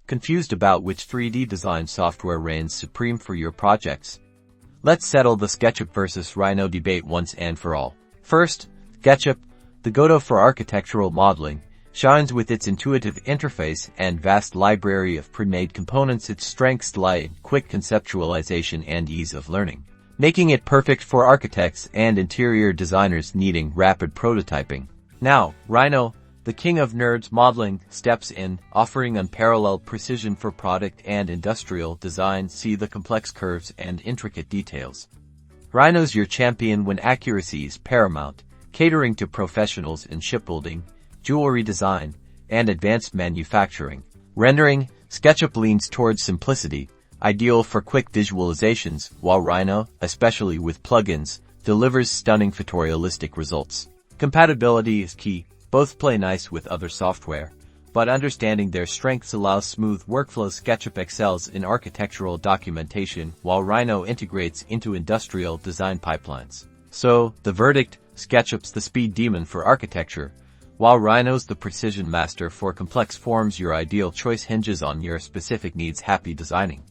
Confused about which 3D design software reigns supreme for your projects? Let's settle the SketchUp vs Rhino debate once and for all. First, SketchUp, the go-to for architectural modeling, shines with its intuitive interface and vast library of pre-made components. Its strengths lie in quick conceptualization and ease of learning, making it perfect for architects and interior designers needing rapid prototyping. Now, Rhino, the king of nerds modeling, steps in, offering unparalleled precision for product and industrial design. See the complex curves and intricate details. Rhino's your champion when accuracy is paramount, catering to professionals in shipbuilding, jewelry design, and advanced manufacturing. Rendering, SketchUp leans towards simplicity, ideal for quick visualizations, while Rhino, especially with plugins, delivers stunning photorealistic results. Compatibility is key. Both play nice with other software, but understanding their strengths allows smooth workflows. SketchUp excels in architectural documentation, while Rhino integrates into industrial design pipelines. So, the verdict: SketchUp's the speed demon for architecture, while Rhino's the precision master for complex forms. Your ideal choice hinges on your specific needs. Happy designing.